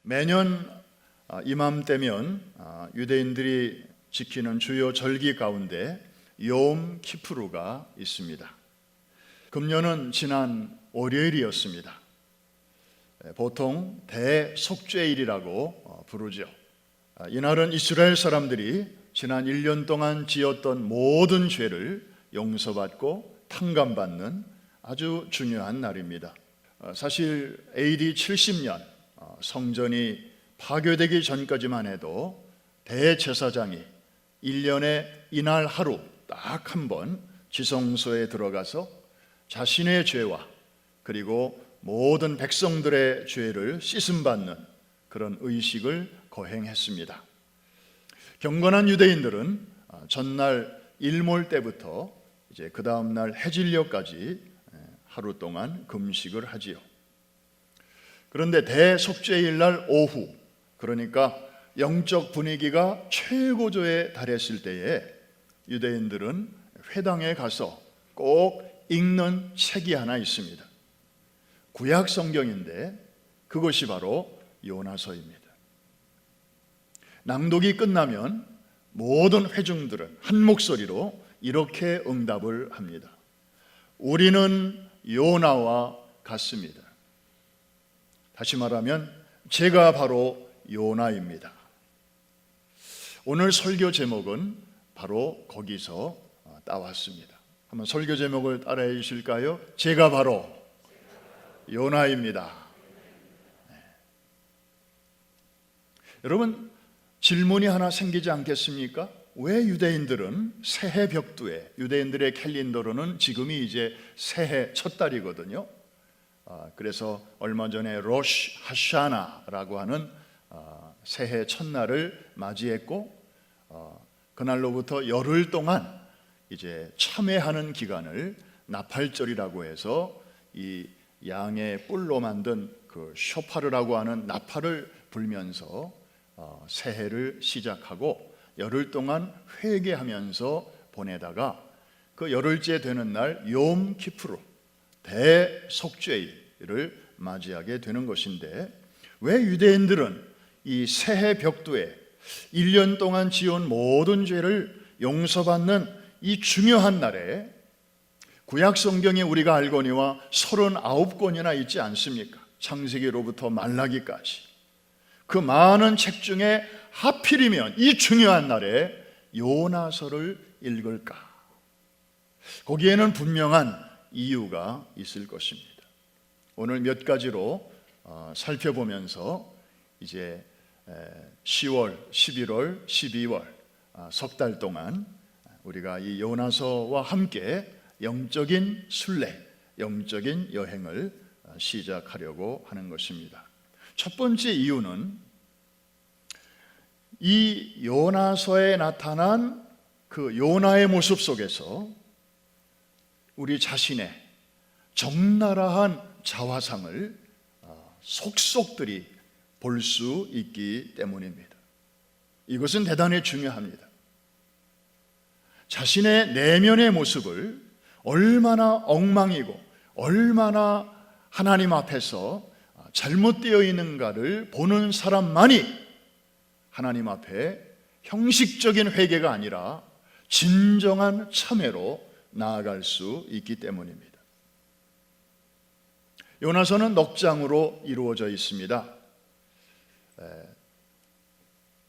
매년 이맘때면 유대인들이 지키는 주요 절기 가운데 욤 키푸르가 있습니다. 금년은 지난 월요일이었습니다. 보통 대속죄일이라고 부르죠. 이날은 이스라엘 사람들이 지난 1년 동안 지었던 모든 죄를 용서받고 탕감받는 아주 중요한 날입니다. 사실 AD 70년 성전이 파괴되기 전까지만 해도 대제사장이 1년에 이날 하루 딱 한 번 지성소에 들어가서 자신의 죄와 그리고 모든 백성들의 죄를 씻음받는 그런 의식을 거행했습니다. 경건한 유대인들은 전날 일몰 때부터 이제 그 다음 날 해질녘까지 하루 동안 금식을 하지요. 그런데 대속죄일 날 오후, 그러니까 영적 분위기가 최고조에 달했을 때에 유대인들은 회당에 가서 꼭 읽는 책이 하나 있습니다. 구약 성경인데 그것이 바로 요나서입니다. 낭독이 끝나면 모든 회중들은 한 목소리로 이렇게 응답을 합니다. 우리는 요나와 같습니다. 다시 말하면 제가 바로 요나입니다. 오늘 설교 제목은 바로 거기서 따왔습니다. 한번 설교 제목을 따라해 주실까요? 제가 바로 요나입니다. 네. 여러분, 질문이 하나 생기지 않겠습니까? 왜 유대인들은 새해 벽두에, 유대인들의 캘린더로는 지금이 이제 새해 첫 달이거든요. 그래서 얼마 전에 로시 하샤나라고 하는 새해 첫날을 맞이했고, 그날로부터 열흘 동안 이제 참회하는 기간을 나팔절이라고 해서 이 양의 뿔로 만든 그 쇼파르라고 하는 나팔을 불면서 새해를 시작하고 열흘 동안 회개하면서 보내다가 그 열흘째 되는 날 욤 키푸르 대속죄일을 맞이하게 되는 것인데, 왜 유대인들은 이 새해 벽두에 1년 동안 지은 모든 죄를 용서받는 이 중요한 날에 구약 성경에 우리가 알거니와 39권이나 있지 않습니까? 창세기로부터 말라기까지 그 많은 책 중에 하필이면 이 중요한 날에 요나서를 읽을까? 거기에는 분명한 이유가 있을 것입니다. 오늘 몇 가지로 살펴보면서 이제 10월, 11월, 12월 석 달 동안 우리가 이 요나서와 함께 영적인 순례, 영적인 여행을 시작하려고 하는 것입니다. 첫 번째 이유는 이 요나서에 나타난 그 요나의 모습 속에서 우리 자신의 적나라한 자화상을 속속들이 볼 수 있기 때문입니다. 이것은 대단히 중요합니다. 자신의 내면의 모습을 얼마나 엉망이고 얼마나 하나님 앞에서 잘못되어 있는가를 보는 사람만이 하나님 앞에 형식적인 회개가 아니라 진정한 참회로 나아갈 수 있기 때문입니다. 요나서는 넉 장으로 이루어져 있습니다.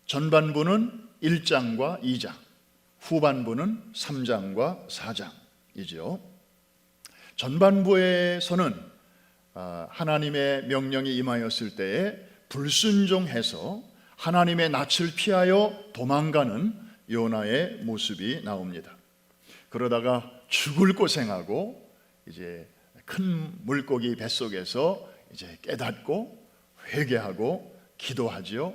전반부는 1장과 2장, 후반부는 3장과 4장이죠. 전반부에서는 하나님의 명령이 임하였을 때에 불순종해서 하나님의 낯을 피하여 도망가는 요나의 모습이 나옵니다. 그러다가 죽을 고생하고 이제 큰 물고기 뱃속에서 이제 깨닫고 회개하고 기도하지요.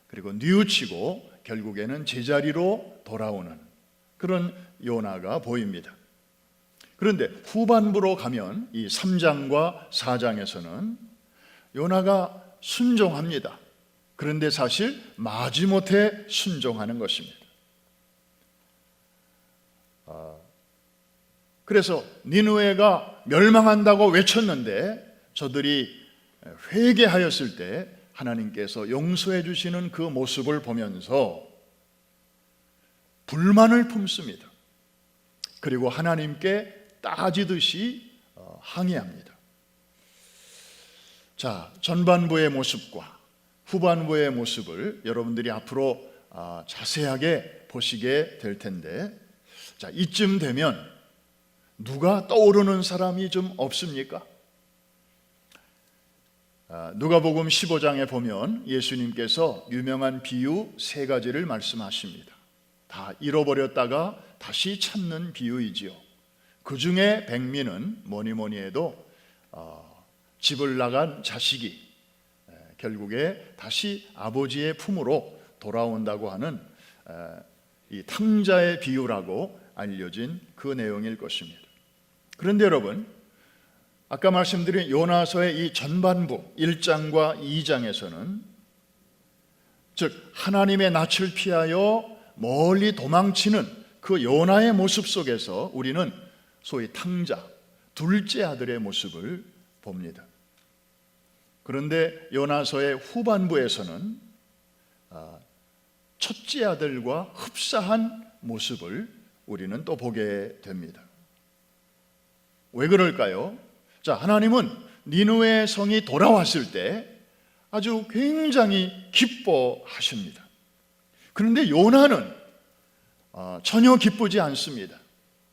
그리고 뉘우치고 결국에는 제자리로 돌아오는 그런 요나가 보입니다. 그런데 후반부로 가면 이 3장과 4장에서는 요나가 순종합니다. 그런데 사실 마지못해 순종하는 것입니다. 그래서 니느웨가 멸망한다고 외쳤는데 저들이 회개하였을 때 하나님께서 용서해 주시는 그 모습을 보면서 불만을 품습니다. 그리고 하나님께 따지듯이 항의합니다. 자, 전반부의 모습과 후반부의 모습을 여러분들이 앞으로 자세하게 보시게 될 텐데, 자, 이쯤 되면 누가 떠오르는 사람이 좀 없습니까? 누가복음 15장에 보면 예수님께서 유명한 비유 3가지를 말씀하십니다. 다 잃어버렸다가 다시 찾는 비유이지요. 그 중에 백미는 뭐니 해도 집을 나간 자식이 결국에 다시 아버지의 품으로 돌아온다고 하는 이 탕자의 비유라고 알려진 그 내용일 것입니다. 그런데 여러분, 아까 말씀드린 요나서의 이 전반부 1장과 2장에서는 즉 하나님의 낯을 피하여 멀리 도망치는 그 요나의 모습 속에서 우리는 소위 탕자, 둘째 아들의 모습을 봅니다. 그런데 요나서의 후반부에서는 첫째 아들과 흡사한 모습을 우리는 또 보게 됩니다. 왜 그럴까요? 자, 하나님은 니느웨 성이 돌아왔을 때 아주 굉장히 기뻐하십니다. 그런데 요나는 전혀 기쁘지 않습니다.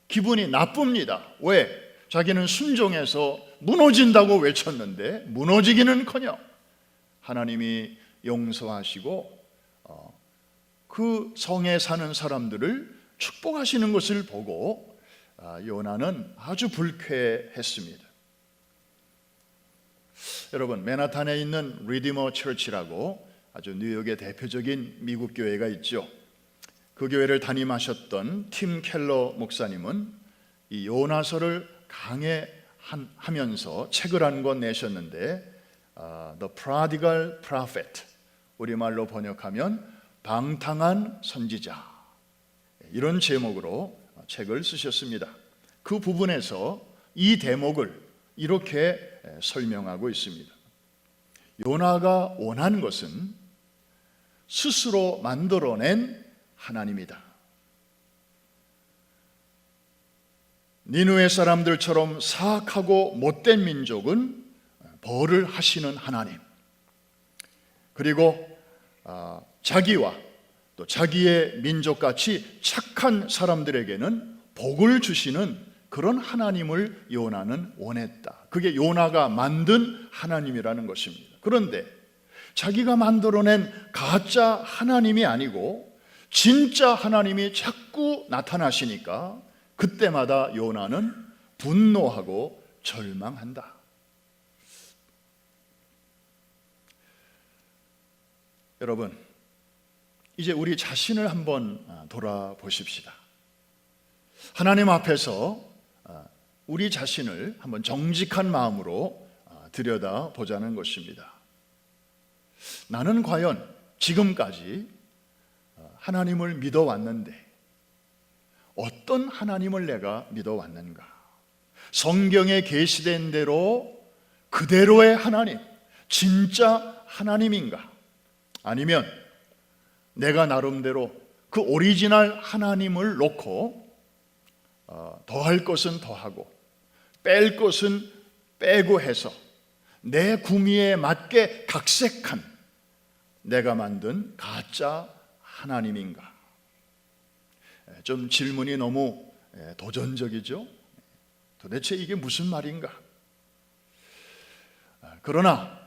기분이 나쁩니다. 왜? 자기는 순종해서 무너진다고 외쳤는데 무너지기는커녕 하나님이 용서하시고 그 성에 사는 사람들을 축복하시는 것을 보고 요나는 아주 불쾌했습니다. 여러분, 맨하탄에 있는 리디머 처치라고 아주 뉴욕의 대표적인 미국 교회가 있죠. 그 교회를 담임하셨던 팀 켈러 목사님은 이 요나서를 강해하면서 책을 한 권 내셨는데 The Prodigal Prophet, 우리말로 번역하면 방탕한 선지자, 이런 제목으로 책을 쓰셨습니다. 그 부분에서 이 대목을 이렇게 설명하고 있습니다. 요나가 원한 것은 스스로 만들어낸 하나님이다. 니느웨 사람들처럼 사악하고 못된 민족은 벌을 하시는 하나님, 그리고 자기와 또 자기의 민족같이 착한 사람들에게는 복을 주시는 그런 하나님을 요나는 원했다. 그게 요나가 만든 하나님이라는 것입니다. 그런데 자기가 만들어낸 가짜 하나님이 아니고 진짜 하나님이 자꾸 나타나시니까 그때마다 요나는 분노하고 절망한다. 여러분, 이제 우리 자신을 한번 돌아보십시다. 하나님 앞에서 우리 자신을 한번 정직한 마음으로 들여다보자는 것입니다. 나는 과연 지금까지 하나님을 믿어왔는데 어떤 하나님을 내가 믿어왔는가? 성경에 계시된 대로 그대로의 하나님, 진짜 하나님인가? 아니면 내가 나름대로 그 오리지널 하나님을 놓고 더할 것은 더하고 뺄 것은 빼고 해서 내 구미에 맞게 각색한 내가 만든 가짜 하나님인가? 좀 질문이 너무 도전적이죠? 도대체 이게 무슨 말인가? 그러나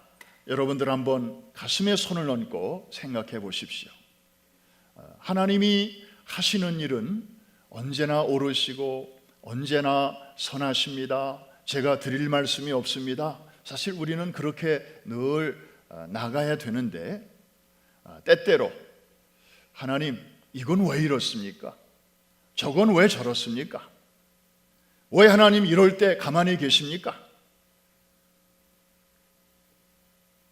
여러분들 한번 가슴에 손을 얹고 생각해 보십시오. 하나님이 하시는 일은 언제나 옳으시고 언제나 선하십니다. 제가 드릴 말씀이 없습니다. 사실 우리는 그렇게 늘 나가야 되는데 때때로 하나님, 이건 왜 이렇습니까? 저건 왜 저렇습니까? 왜 하나님 이럴 때 가만히 계십니까?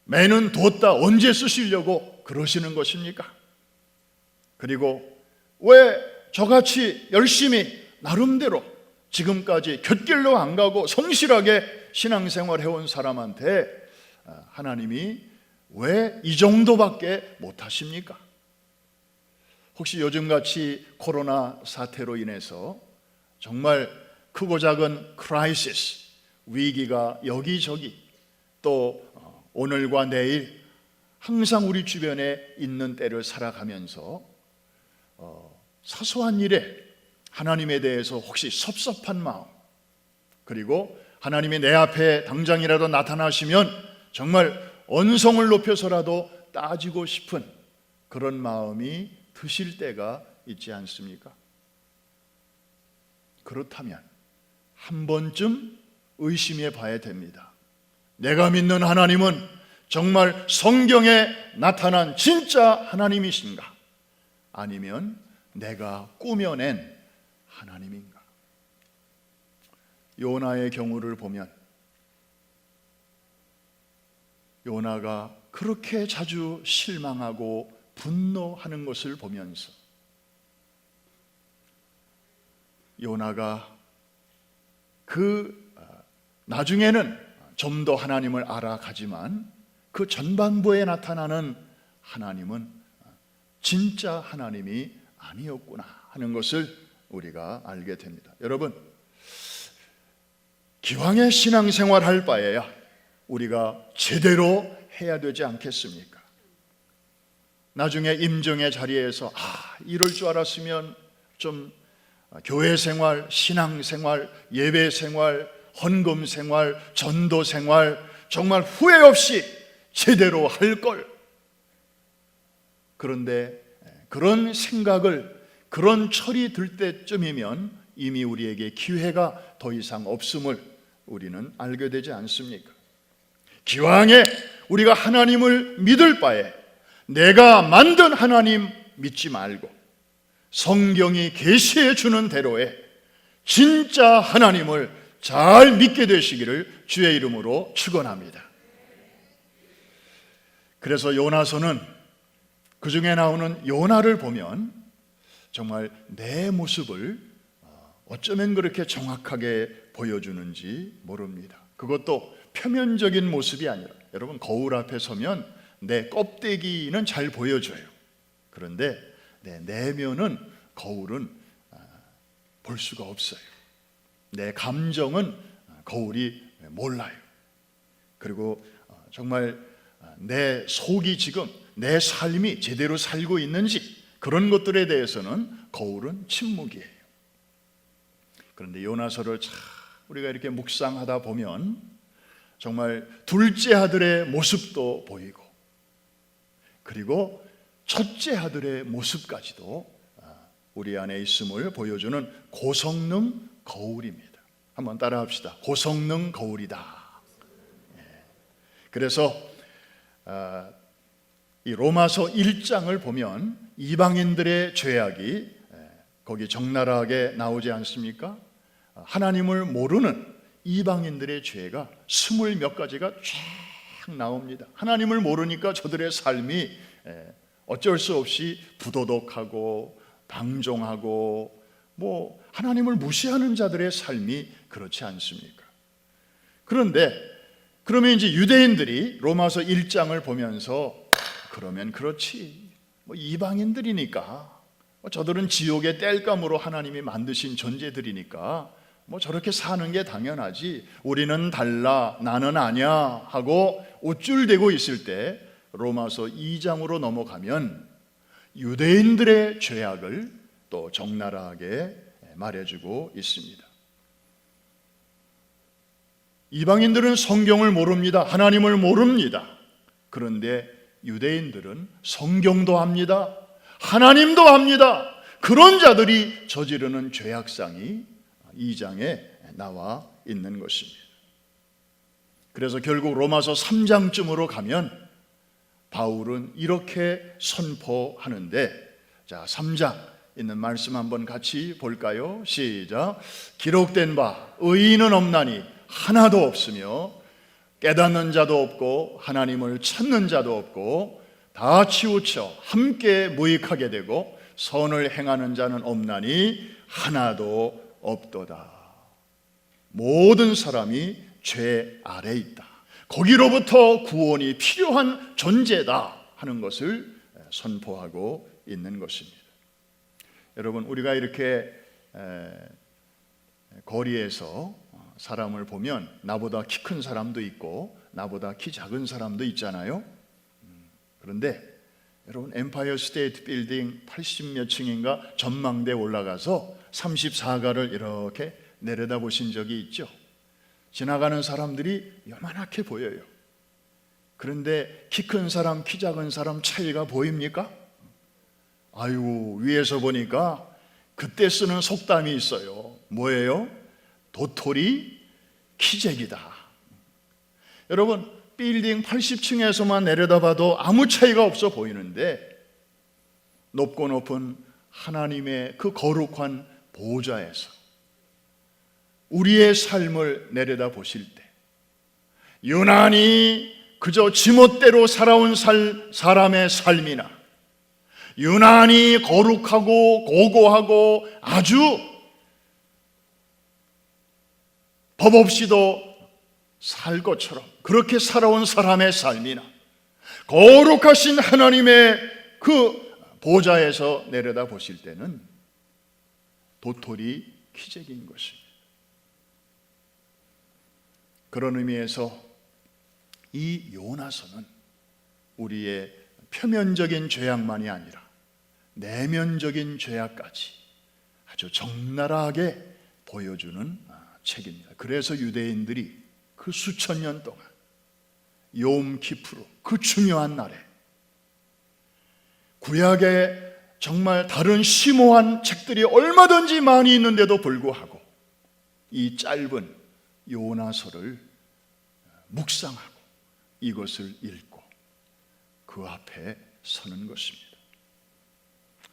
매는 뒀다 언제 쓰시려고 그러시는 것입니까? 그리고 왜 저같이 열심히 나름대로 지금까지 곁길로 안 가고 성실하게 신앙생활 해온 사람한테 하나님이 왜 이 정도밖에 못하십니까? 혹시 요즘같이 코로나 사태로 인해서 정말 크고 작은 크라이시스, 위기가 여기저기, 또 오늘과 내일 항상 우리 주변에 있는 때를 살아가면서 사소한 일에 하나님에 대해서 혹시 섭섭한 마음, 그리고 하나님이 내 앞에 당장이라도 나타나시면 정말 언성을 높여서라도 따지고 싶은 그런 마음이 드실 때가 있지 않습니까? 그렇다면 한 번쯤 의심해 봐야 됩니다. 내가 믿는 하나님은 정말 성경에 나타난 진짜 하나님이신가? 아니면 내가 꾸며낸 하나님인가? 요나의 경우를 보면 요나가 그렇게 자주 실망하고 분노하는 것을 보면서 요나가 나중에는 좀 더 하나님을 알아가지만 그 전반부에 나타나는 하나님은 진짜 하나님이 아니었구나 하는 것을 우리가 알게 됩니다. 여러분, 기왕에 신앙생활 할 바에야 우리가 제대로 해야 되지 않겠습니까? 나중에 임종의 자리에서 이럴 줄 알았으면 좀 교회 생활, 신앙 생활, 예배 생활, 헌금 생활, 전도 생활 정말 후회 없이 제대로 할 걸. 그런데 그런 생각을, 그런 철이 들 때쯤이면 이미 우리에게 기회가 더 이상 없음을 우리는 알게 되지 않습니까? 기왕에 우리가 하나님을 믿을 바에 내가 만든 하나님 믿지 말고 성경이 계시해 주는 대로의 진짜 하나님을 잘 믿게 되시기를 주의 이름으로 축원합니다. 그래서 요나서는 그 중에 나오는 요나를 보면 정말 내 모습을 어쩌면 그렇게 정확하게 보여주는지 모릅니다. 그것도 표면적인 모습이 아니라, 여러분 거울 앞에 서면 내 껍데기는 잘 보여줘요. 그런데 내 내면은 거울은 볼 수가 없어요. 내 감정은 거울이 몰라요. 그리고 정말 내 속이 지금 내 삶이 제대로 살고 있는지 그런 것들에 대해서는 거울은 침묵이에요. 그런데 요나서를 우리가 이렇게 묵상하다 보면 정말 둘째 아들의 모습도 보이고, 그리고 첫째 아들의 모습까지도 우리 안에 있음을 보여주는 고성능 거울입니다. 한번 따라 합시다. 고성능 거울이다. 그래서 이 로마서 1장을 보면 이방인들의 죄악이 거기 적나라하게 나오지 않습니까? 하나님을 모르는 이방인들의 죄가 20몇 가지가 쫙 나옵니다. 하나님을 모르니까 저들의 삶이 어쩔 수 없이 부도덕하고 방종하고 하나님을 무시하는 자들의 삶이 그렇지 않습니까? 그런데 그러면 이제 유대인들이 로마서 1장을 보면서 그러면 그렇지, 이방인들이니까 저들은 지옥의 땔감으로 하나님이 만드신 존재들이니까 저렇게 사는 게 당연하지, 우리는 달라 나는 아니야 하고 우쭐대고 있을 때 로마서 2장으로 넘어가면 유대인들의 죄악을 또 적나라하게 말해주고 있습니다. 이방인들은 성경을 모릅니다. 하나님을 모릅니다. 그런데 유대인들은 성경도 합니다. 하나님도 합니다. 그런 자들이 저지르는 죄악상이 2장에 나와 있는 것입니다. 그래서 결국 로마서 3장쯤으로 가면 바울은 이렇게 선포하는데, 자, 3장 있는 말씀 한번 같이 볼까요? 시작. 기록된 바 의인은 없나니 하나도 없으며 깨닫는 자도 없고 하나님을 찾는 자도 없고 다 치우쳐 함께 무익하게 되고 선을 행하는 자는 없나니 하나도 없도다. 모든 사람이 죄 아래 있다. 거기로부터 구원이 필요한 존재다 하는 것을 선포하고 있는 것입니다. 여러분, 우리가 이렇게 거리에서 사람을 보면 나보다 키 큰 사람도 있고 나보다 키 작은 사람도 있잖아요. 그런데 여러분, 엠파이어 스테이트 빌딩 80몇 층인가 전망대 올라가서 34가를 이렇게 내려다 보신 적이 있죠. 지나가는 사람들이 요만하게 보여요. 그런데 키 큰 사람, 키 작은 사람 차이가 보입니까? 아유, 위에서 보니까 그때 쓰는 속담이 있어요. 뭐예요? 도토리 키재기다. 여러분, 빌딩 80층에서만 내려다봐도 아무 차이가 없어 보이는데 높고 높은 하나님의 그 거룩한 보좌에서 우리의 삶을 내려다 보실 때 유난히 그저 지멋대로 살아온 사람의 삶이나 유난히 거룩하고 고고하고 아주 법 없이도 살 것처럼 그렇게 살아온 사람의 삶이나 거룩하신 하나님의 그 보좌에서 내려다 보실 때는 도토리 키재기인 것입니다. 그런 의미에서 이 요나서는 우리의 표면적인 죄악만이 아니라 내면적인 죄악까지 아주 적나라하게 보여주는 책입니다. 그래서 유대인들이 그 수천 년 동안 욤 키푸르 그 중요한 날에 구약에 정말 다른 심오한 책들이 얼마든지 많이 있는데도 불구하고 이 짧은 요나서를 묵상하고 이것을 읽고 그 앞에 서는 것입니다.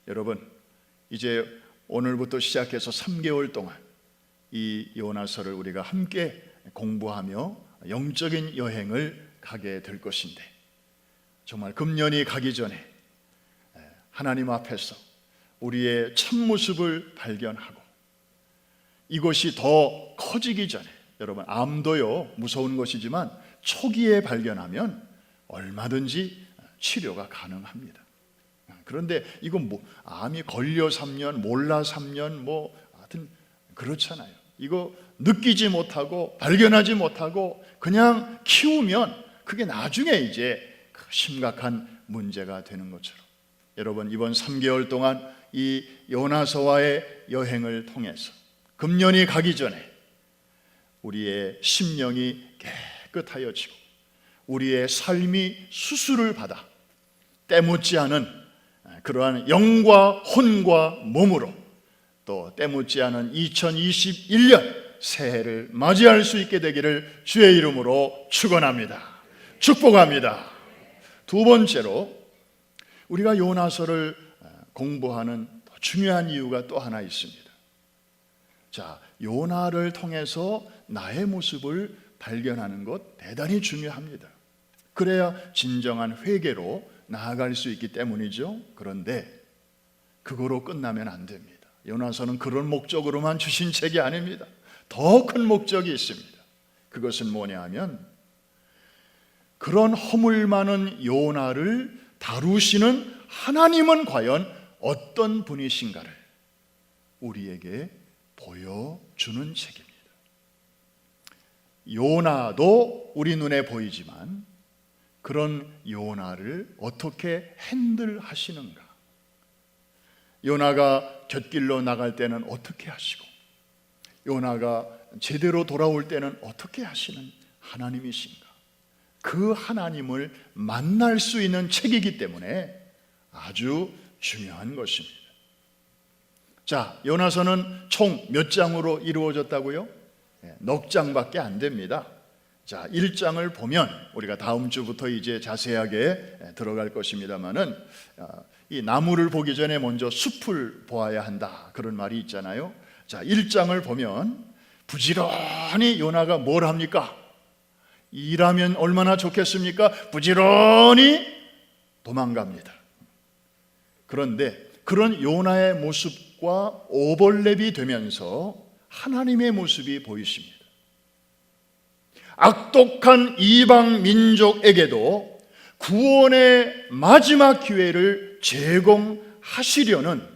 여러분, 이제 오늘부터 시작해서 3개월 동안 이 요나서를 우리가 함께 공부하며 영적인 여행을 가게 될 것인데 정말 금년이 가기 전에 하나님 앞에서 우리의 참모습을 발견하고 이것이 더 커지기 전에 여러분, 암도요 무서운 것이지만 초기에 발견하면 얼마든지 치료가 가능합니다. 그런데 이건 뭐 암이 걸려 3년, 몰라 3년 뭐 하여튼 그렇잖아요. 이거 느끼지 못하고 발견하지 못하고 그냥 키우면 그게 나중에 이제 심각한 문제가 되는 것처럼 여러분, 이번 3개월 동안 이 요나서와의 여행을 통해서 금년이 가기 전에 우리의 심령이 깨끗하여지고 우리의 삶이 수술을 받아 때묻지 않은 그러한 영과 혼과 몸으로 또 때묻지 않은 2021년 새해를 맞이할 수 있게 되기를 주의 이름으로 축원합니다. 축복합니다. 두 번째로 우리가 요나서를 공부하는 중요한 이유가 또 하나 있습니다. 자, 요나를 통해서 나의 모습을 발견하는 것 대단히 중요합니다. 그래야 진정한 회개로 나아갈 수 있기 때문이죠. 그런데 그거로 끝나면 안 됩니다. 요나서는 그런 목적으로만 주신 책이 아닙니다. 더 큰 목적이 있습니다. 그것은 뭐냐 하면 그런 허물 많은 요나를 다루시는 하나님은 과연 어떤 분이신가를 우리에게 보여주는 책입니다. 요나도 우리 눈에 보이지만 그런 요나를 어떻게 핸들하시는가? 요나가 곁길로 나갈 때는 어떻게 하시고 요나가 제대로 돌아올 때는 어떻게 하시는 하나님이신가? 그 하나님을 만날 수 있는 책이기 때문에 아주 중요한 것입니다. 자, 요나서는 총 몇 장으로 이루어졌다고요? 넉 장밖에 안 됩니다. 자, 1장을 보면 우리가 다음 주부터 이제 자세하게 들어갈 것입니다만은 이 나무를 보기 전에 먼저 숲을 보아야 한다 그런 말이 있잖아요. 자, 1장을 보면 부지런히 요나가 뭘 합니까? 일하면 얼마나 좋겠습니까? 부지런히 도망갑니다. 그런데 그런 요나의 모습과 오버랩이 되면서 하나님의 모습이 보이십니다. 악독한 이방 민족에게도 구원의 마지막 기회를 제공하시려는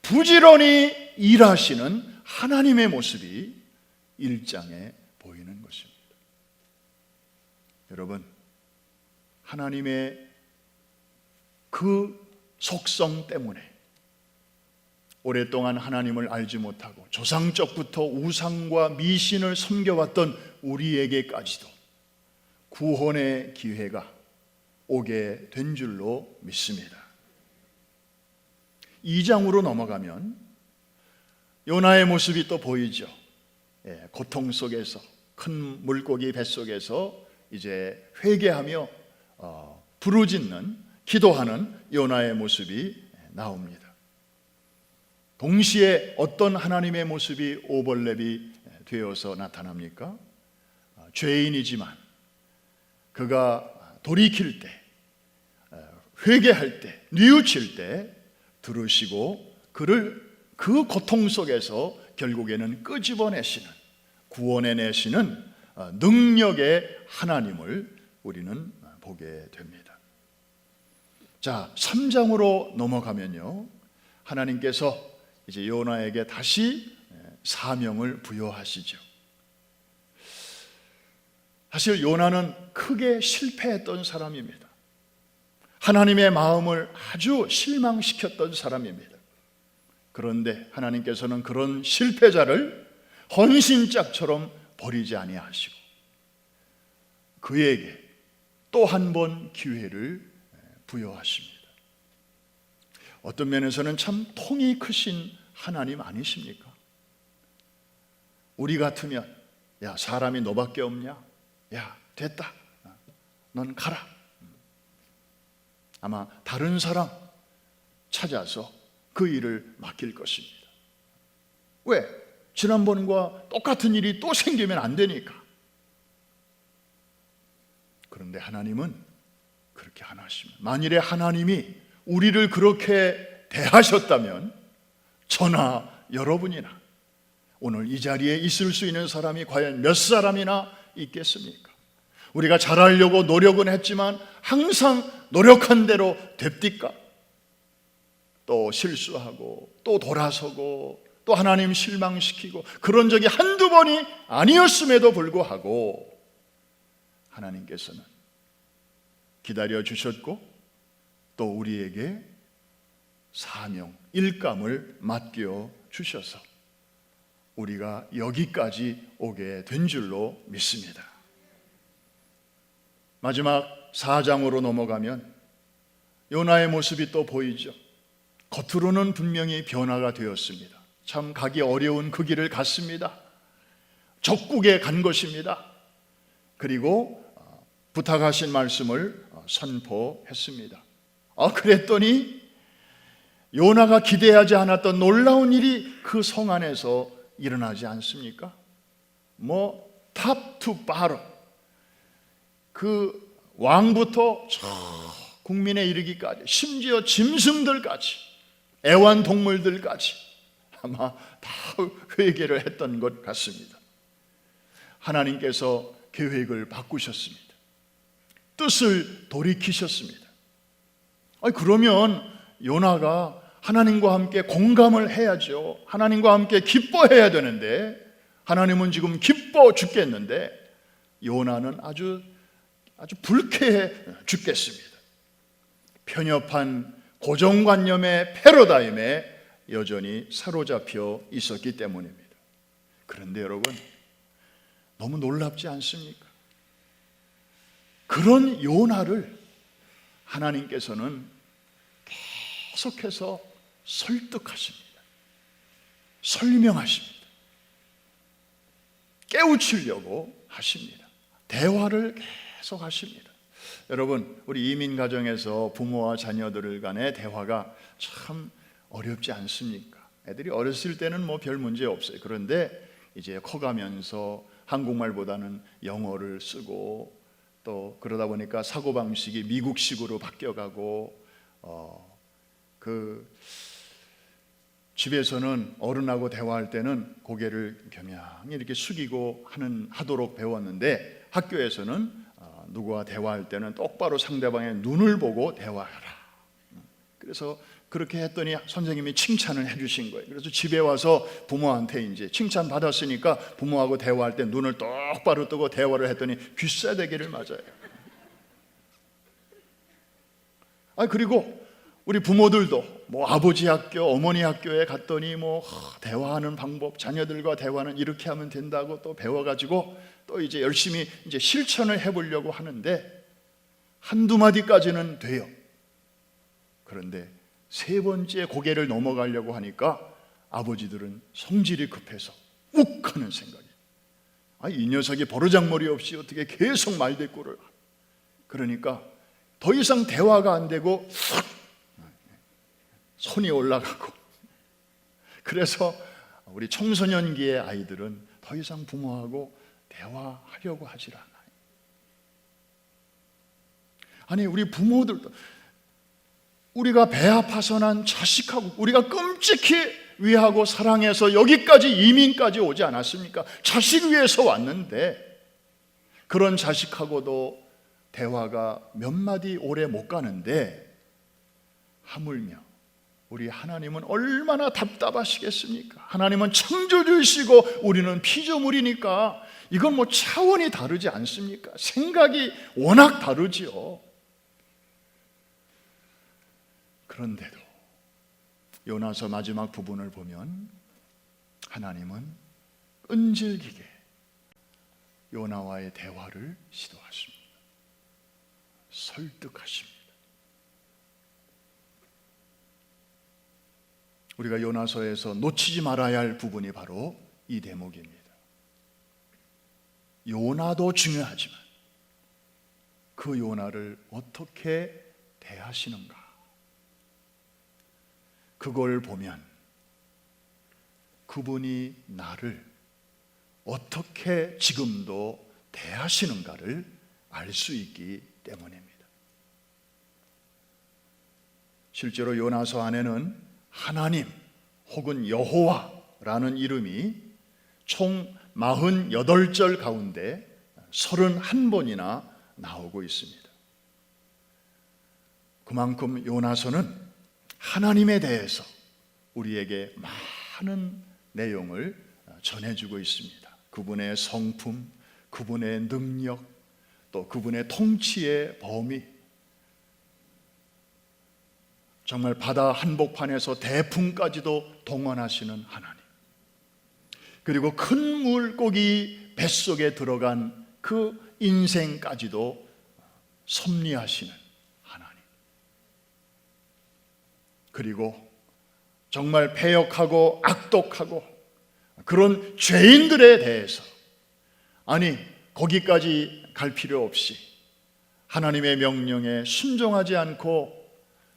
부지런히 일하시는 하나님의 모습이 1장에 보이는 것입니다. 여러분, 하나님의 그 속성 때문에 오랫동안 하나님을 알지 못하고 조상적부터 우상과 미신을 섬겨왔던 우리에게까지도 구원의 기회가 오게 된 줄로 믿습니다. 2장으로 넘어가면 요나의 모습이 또 보이죠. 고통 속에서, 큰 물고기 뱃속에서 이제 회개하며 부르짖는, 기도하는 요나의 모습이 나옵니다. 동시에 어떤 하나님의 모습이 오벌랩이 되어서 나타납니까? 죄인이지만 그가 돌이킬 때, 회개할 때, 뉘우칠 때 들으시고 그를 그 고통 속에서 결국에는 끄집어내시는, 구원해내시는 능력의 하나님을 우리는 보게 됩니다. 자, 3장으로 넘어가면요, 하나님께서 이제 요나에게 다시 사명을 부여하시죠. 사실 요나는 크게 실패했던 사람입니다. 하나님의 마음을 아주 실망시켰던 사람입니다. 그런데 하나님께서는 그런 실패자를 헌신짝처럼 버리지 아니하시고 그에게 또 한 번 기회를 부여하십니다. 어떤 면에서는 참 통이 크신 하나님 아니십니까? 우리 같으면 야, 사람이 너밖에 없냐? 야, 됐다, 넌 가라. 아마 다른 사람 찾아서 그 일을 맡길 것입니다. 왜? 지난번과 똑같은 일이 또 생기면 안 되니까. 그런데 하나님은 그렇게 안 하십니다. 만일에 하나님이 우리를 그렇게 대하셨다면 저나 여러분이나 오늘 이 자리에 있을 수 있는 사람이 과연 몇 사람이나 있겠습니까? 우리가 잘하려고 노력은 했지만 항상 노력한 대로 됩니까? 또 실수하고 또 돌아서고 또 하나님 실망시키고 그런 적이 한두 번이 아니었음에도 불구하고 하나님께서는 기다려 주셨고 또 우리에게 사명, 일감을 맡겨 주셔서 우리가 여기까지 오게 된 줄로 믿습니다. 마지막 4장으로 넘어가면 요나의 모습이 또 보이죠. 겉으로는 분명히 변화가 되었습니다. 참 가기 어려운 그 길을 갔습니다. 적국에 간 것입니다. 그리고 부탁하신 말씀을 선포했습니다. 그랬더니 요나가 기대하지 않았던 놀라운 일이 그 성 안에서 일어나지 않습니까? 탑 투 바로 그 왕부터 저 국민에 이르기까지, 심지어 짐승들까지, 애완동물들까지 아마 다 회개를 했던 것 같습니다. 하나님께서 계획을 바꾸셨습니다. 뜻을 돌이키셨습니다. 그러면 요나가 하나님과 함께 공감을 해야죠. 하나님과 함께 기뻐해야 되는데 하나님은 지금 기뻐 죽겠는데 요나는 아주 불쾌해 죽겠습니다. 편협한 고정관념의 패러다임에 여전히 사로잡혀 있었기 때문입니다. 그런데 여러분, 너무 놀랍지 않습니까? 그런 요나를 하나님께서는 계속해서 설득하십니다. 설명하십니다. 깨우치려고 하십니다. 대화를 계속 하십니다. 여러분, 우리 이민 가정에서 부모와 자녀들 간의 대화가 참 어렵지 않습니까? 애들이 어렸을 때는 별 문제 없어요. 그런데 이제 커가면서 한국말보다는 영어를 쓰고 또 그러다 보니까 사고방식이 미국식으로 바뀌어가고 집에서는 어른하고 대화할 때는 고개를 겸양히 이렇게 숙이고 하도록 배웠는데, 학교에서는 누구와 대화할 때는 똑바로 상대방의 눈을 보고 대화하라. 그래서 그렇게 했더니 선생님이 칭찬을 해주신 거예요. 그래서 집에 와서 부모한테 이제 칭찬 받았으니까 부모하고 대화할 때 눈을 똑바로 뜨고 대화를 했더니 귀싸대기를 맞아요. 그리고 우리 부모들도 뭐 아버지 학교, 어머니 학교에 갔더니 뭐 대화하는 방법, 자녀들과 대화는 이렇게 하면 된다고 또 배워가지고 또 이제 열심히 이제 실천을 해보려고 하는데 한두 마디까지는 돼요. 그런데 세 번째 고개를 넘어가려고 하니까 아버지들은 성질이 급해서 욱 하는 생각이, 이 녀석이 버르장머리 없이 어떻게 계속 말대꾸를, 그러니까 더 이상 대화가 안 되고 손이 올라가고, 그래서 우리 청소년기의 아이들은 더 이상 부모하고 대화하려고 하질 않아요. 우리 부모들도 우리가 배 아파서 난 자식하고 우리가 끔찍히 위하고 사랑해서 여기까지 이민까지 오지 않았습니까? 자식 위해서 왔는데 그런 자식하고도 대화가 몇 마디 오래 못 가는데 하물며 우리 하나님은 얼마나 답답하시겠습니까? 하나님은 창조주이시고 우리는 피조물이니까 이건 뭐 차원이 다르지 않습니까? 생각이 워낙 다르지요. 그런데도 요나서 마지막 부분을 보면 하나님은 끈질기게 요나와의 대화를 시도하십니다. 설득하십니다. 우리가 요나서에서 놓치지 말아야 할 부분이 바로 이 대목입니다. 요나도 중요하지만 그 요나를 어떻게 대하시는가, 그걸 보면 그분이 나를 어떻게 지금도 대하시는가를 알 수 있기 때문입니다. 실제로 요나서 안에는 하나님 혹은 여호와라는 이름이 총 48절 가운데 31번이나 나오고 있습니다. 그만큼 요나서는 하나님에 대해서 우리에게 많은 내용을 전해주고 있습니다. 그분의 성품, 그분의 능력, 또 그분의 통치의 범위, 정말 바다 한복판에서 대풍까지도 동원하시는 하나님, 그리고 큰 물고기 뱃속에 들어간 그 인생까지도 섭리하시는 하나님, 그리고 정말 패역하고 악독하고 그런 죄인들에 대해서, 아니 거기까지 갈 필요 없이 하나님의 명령에 순종하지 않고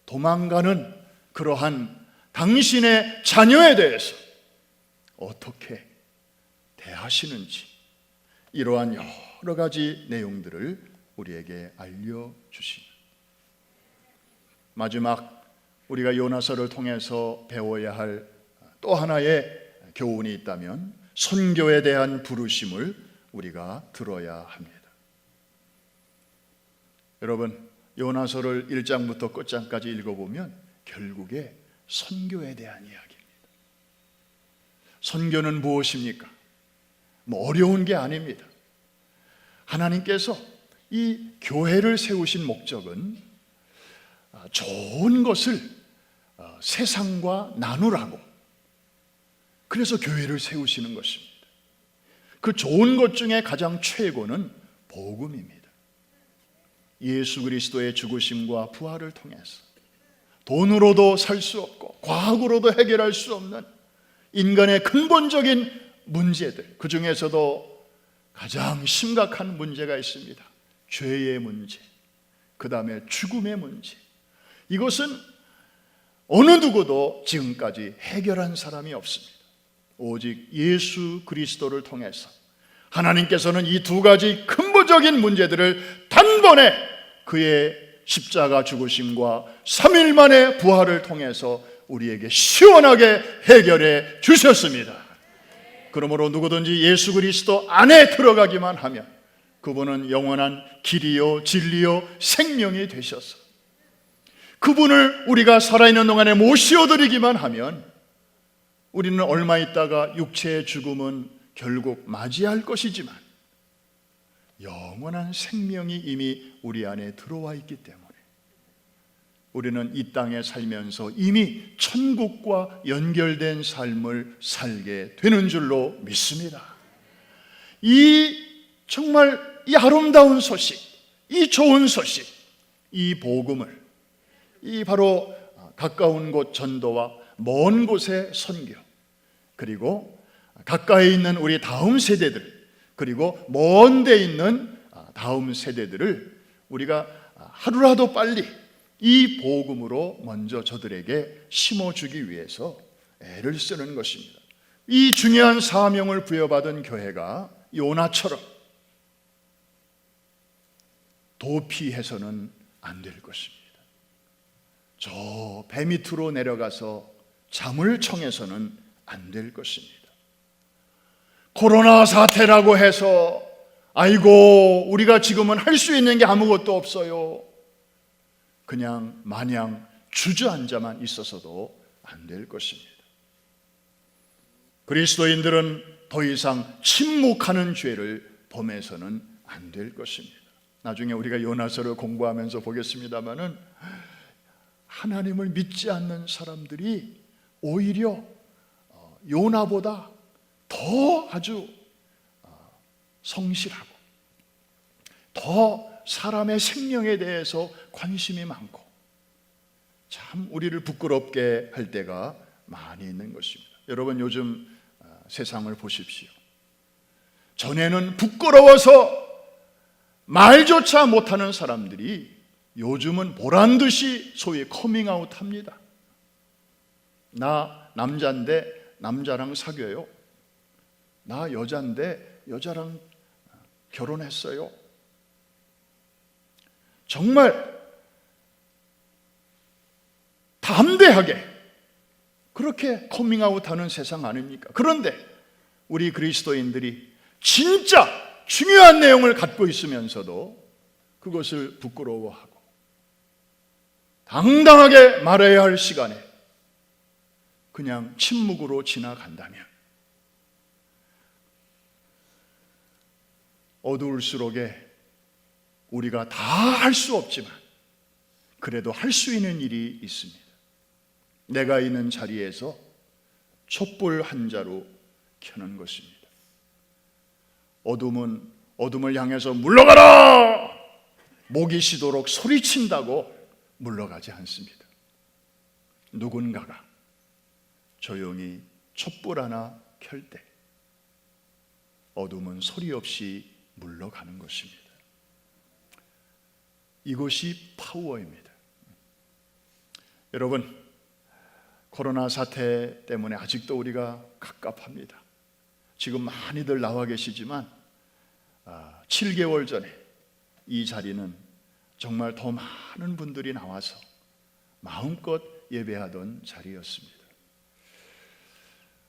도망가는 그러한 당신의 자녀에 대해서 어떻게 대하시는지, 이러한 여러 가지 내용들을 우리에게 알려주십니다. 마지막 우리가 요나서를 통해서 배워야 할 또 하나의 교훈이 있다면 선교에 대한 부르심을 우리가 들어야 합니다. 여러분, 요나서를 1장부터 끝장까지 읽어보면 결국에 선교에 대한 이야기입니다. 선교는 무엇입니까? 뭐 어려운 게 아닙니다. 하나님께서 이 교회를 세우신 목적은 좋은 것을 세상과 나누라고, 그래서 교회를 세우시는 것입니다. 그 좋은 것 중에 가장 최고는 복음입니다. 예수 그리스도의 죽으심과 부활을 통해서 돈으로도 살 수 없고 과학으로도 해결할 수 없는 인간의 근본적인 문제들, 그 중에서도 가장 심각한 문제가 있습니다. 죄의 문제, 그 다음에 죽음의 문제. 이것은 어느 누구도 지금까지 해결한 사람이 없습니다. 오직 예수 그리스도를 통해서 하나님께서는 이 두 가지 근본적인 문제들을 단번에 그의 십자가 죽으심과 3일 만에 부활을 통해서 우리에게 시원하게 해결해 주셨습니다. 그러므로 누구든지 예수 그리스도 안에 들어가기만 하면 그분은 영원한 길이요 진리요 생명이 되셔서 그분을 우리가 살아있는 동안에 모시어드리기만 하면 우리는 얼마 있다가 육체의 죽음은 결국 맞이할 것이지만 영원한 생명이 이미 우리 안에 들어와 있기 때문에 우리는 이 땅에 살면서 이미 천국과 연결된 삶을 살게 되는 줄로 믿습니다. 정말 이 아름다운 소식, 이 좋은 소식, 이 복음을 바로 가까운 곳 전도와 먼 곳의 선교, 그리고 가까이 있는 우리 다음 세대들, 그리고 먼 데 있는 다음 세대들을 우리가 하루라도 빨리 이 복음으로 먼저 저들에게 심어주기 위해서 애를 쓰는 것입니다. 이 중요한 사명을 부여받은 교회가 요나처럼 도피해서는 안 될 것입니다. 저 배 밑으로 내려가서 잠을 청해서는 안 될 것입니다. 코로나 사태라고 해서 아이고 우리가 지금은 할 수 있는 게 아무것도 없어요, 그냥 마냥 주저앉아만 있어서도 안 될 것입니다. 그리스도인들은 더 이상 침묵하는 죄를 범해서는 안 될 것입니다. 나중에 우리가 요나서를 공부하면서 보겠습니다마는 하나님을 믿지 않는 사람들이 오히려 요나보다 더 아주 성실하고 더 사람의 생명에 대해서 관심이 많고 참 우리를 부끄럽게 할 때가 많이 있는 것입니다. 여러분 요즘 세상을 보십시오. 전에는 부끄러워서 말조차 못하는 사람들이 요즘은 보란듯이 소위 커밍아웃 합니다. 나 남자인데 남자랑 사귀어요. 나 여자인데 여자랑 결혼했어요. 정말 담대하게 그렇게 커밍아웃하는 세상 아닙니까? 그런데 우리 그리스도인들이 진짜 중요한 내용을 갖고 있으면서도 그것을 부끄러워하고 당당하게 말해야 할 시간에 그냥 침묵으로 지나간다면 어두울수록에 우리가 다 할 수 없지만 그래도 할 수 있는 일이 있습니다. 내가 있는 자리에서 촛불 한 자루 켜는 것입니다. 어둠은 어둠을 향해서 물러가라! 목이 쉬도록 소리친다고 물러가지 않습니다. 누군가가 조용히 촛불 하나 켤 때 어둠은 소리 없이 물러가는 것입니다. 이것이 파워입니다. 여러분, 코로나 사태 때문에 아직도 우리가 갑갑합니다. 지금 많이들 나와 계시지만 7개월 전에 이 자리는 정말 더 많은 분들이 나와서 마음껏 예배하던 자리였습니다.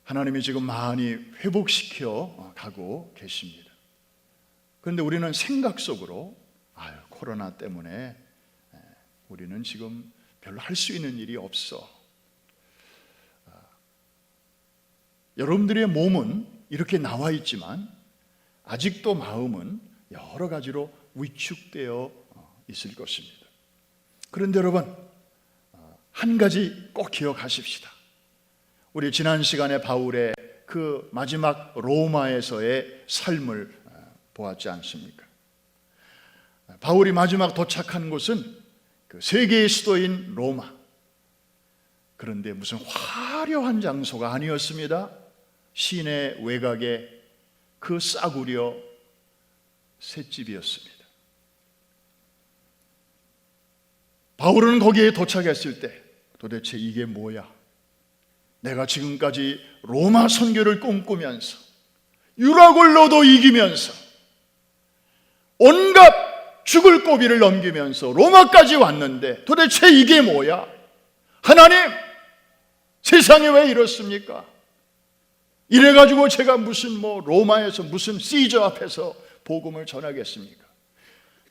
하나님이 지금 많이 회복시켜 가고 계십니다. 그런데 우리는 생각 속으로 코로나 때문에 우리는 지금 별로 할 수 있는 일이 없어. 여러분들의 몸은 이렇게 나와 있지만 아직도 마음은 여러 가지로 위축되어 있을 것입니다. 그런데 여러분, 한 가지 꼭 기억하십시다. 우리 지난 시간에 바울의 그 마지막 로마에서의 삶을 보았지 않습니까? 바울이 마지막 도착한 곳은 그 세계의 수도인 로마. 그런데 무슨 화려한 장소가 아니었습니다. 시내 외곽에 그 싸구려 셋집이었습니다. 바울은 거기에 도착했을 때 도대체 이게 뭐야? 내가 지금까지 로마 선교를 꿈꾸면서 유라굴로도 이기면서 온갖 죽을 고비를 넘기면서 로마까지 왔는데 도대체 이게 뭐야? 하나님, 세상이 왜 이렇습니까? 이래가지고 제가 무슨 로마에서 무슨 시저 앞에서 복음을 전하겠습니까?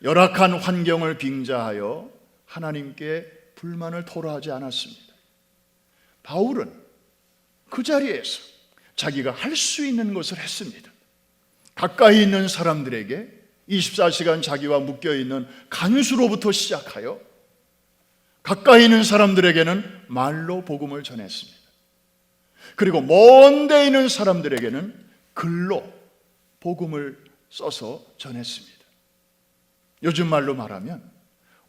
열악한 환경을 빙자하여 하나님께 불만을 토로하지 않았습니다. 바울은 그 자리에서 자기가 할 수 있는 것을 했습니다. 가까이 있는 사람들에게 24시간 자기와 묶여있는 간수로부터 시작하여 가까이 있는 사람들에게는 말로 복음을 전했습니다. 그리고 먼 데 있는 사람들에게는 글로 복음을 써서 전했습니다. 요즘 말로 말하면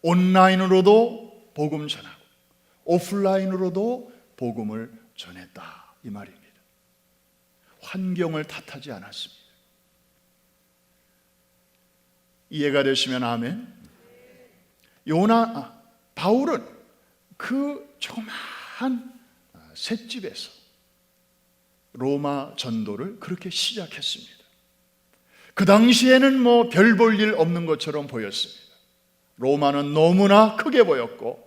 온라인으로도 복음 전하고 오프라인으로도 복음을 전했다, 이 말입니다. 환경을 탓하지 않았습니다. 이해가 되시면 아멘. 바울은 그 조그마한 셋집에서 로마 전도를 그렇게 시작했습니다. 그 당시에는 별 볼 일 없는 것처럼 보였습니다. 로마는 너무나 크게 보였고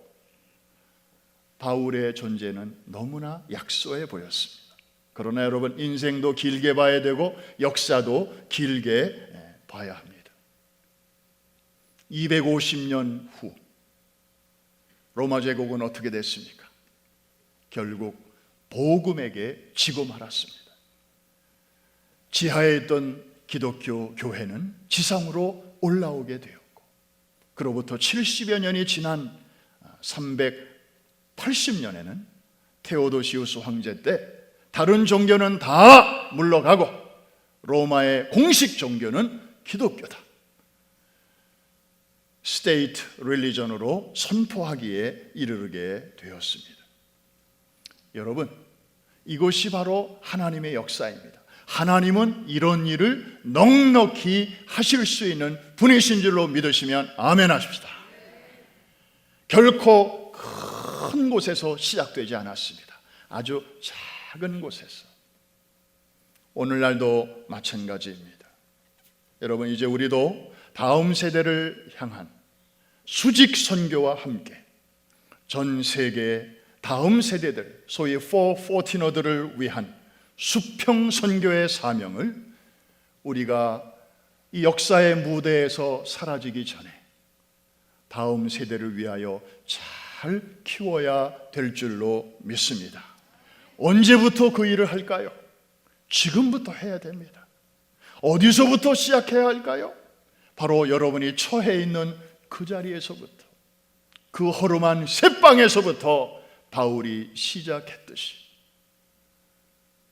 바울의 존재는 너무나 약소해 보였습니다. 그러나 여러분, 인생도 길게 봐야 되고 역사도 길게 봐야 합니다. 250년 후 로마 제국은 어떻게 됐습니까? 결국 복음에게 지고 말았습니다. 지하에 있던 기독교 교회는 지상으로 올라오게 되었고, 그로부터 70여 년이 지난 380년에는 테오도시우스 황제 때 다른 종교는 다 물러가고 로마의 공식 종교는 기독교다, 스테이트 릴리전으로 선포하기에 이르게 되었습니다. 여러분, 이것이 바로 하나님의 역사입니다. 하나님은 이런 일을 넉넉히 하실 수 있는 분이신 줄로 믿으시면 아멘 하십시다. 결코 큰 곳에서 시작되지 않았습니다. 아주 작은 곳에서. 오늘날도 마찬가지입니다. 여러분, 이제 우리도 다음 세대를 향한 수직 선교와 함께 전 세계 다음 세대들, 소위 414들을 위한 수평 선교의 사명을 우리가 이 역사의 무대에서 사라지기 전에 다음 세대를 위하여 잘 키워야 될 줄로 믿습니다. 언제부터 그 일을 할까요? 지금부터 해야 됩니다. 어디서부터 시작해야 할까요? 바로 여러분이 처해 있는 그 자리에서부터, 그 허름한 셋방에서부터 바울이 시작했듯이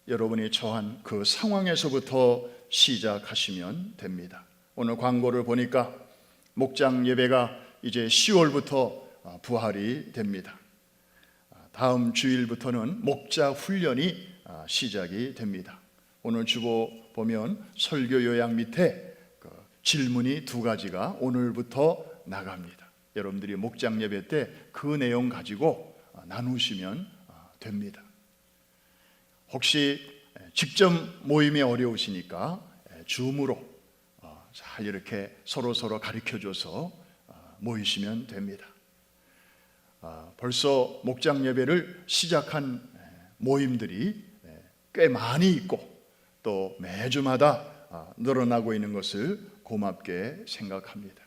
여러분이 처한 그 상황에서부터 시작하시면 됩니다. 오늘 광고를 보니까 목장 예배가 이제 10월부터 부활이 됩니다. 다음 주일부터는 목자 훈련이 시작이 됩니다. 오늘 주보 보면 설교 요약 밑에 질문이 2가지가 오늘부터 나갑니다. 여러분들이 목장 예배 때 그 내용 가지고 나누시면 됩니다. 혹시 직접 모임이 어려우시니까 줌으로 잘 이렇게 서로 가르쳐줘서 모이시면 됩니다. 벌써 목장 예배를 시작한 모임들이 꽤 많이 있고 또 매주마다 늘어나고 있는 것을 고맙게 생각합니다.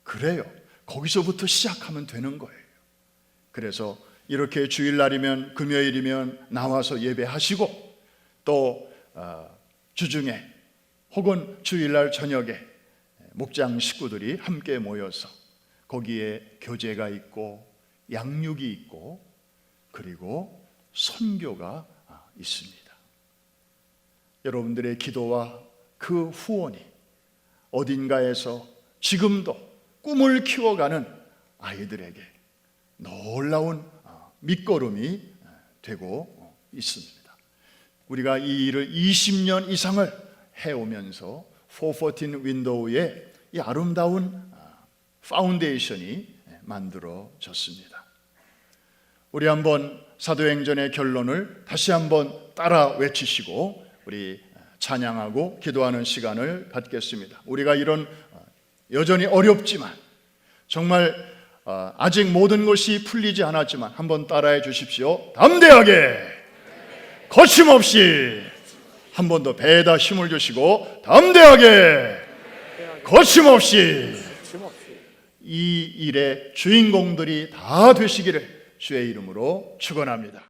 그래요. 거기서부터 시작하면 되는 거예요. 그래서 이렇게 주일날이면 금요일이면 나와서 예배하시고 또 주중에 혹은 주일날 저녁에 목장 식구들이 함께 모여서 거기에 교제가 있고 양육이 있고 그리고 선교가 있습니다. 여러분들의 기도와 그 후원이 어딘가에서 지금도 꿈을 키워가는 아이들에게 놀라운 밑거름이 되고 있습니다. 우리가 이 일을 20년 이상을 해오면서 414 윈도우의 이 아름다운 파운데이션이 만들어졌습니다. 우리 한번 사도행전의 결론을 다시 한번 따라 외치시고 우리 찬양하고 기도하는 시간을 갖겠습니다. 우리가 이런 여전히 어렵지만 정말 아직 모든 것이 풀리지 않았지만 한번 따라해 주십시오. 담대하게, 거침없이. 한 번 더 배에다 힘을 주시고 담대하게, 거침없이. 이 일의 주인공들이 다 되시기를 주의 이름으로 축원합니다.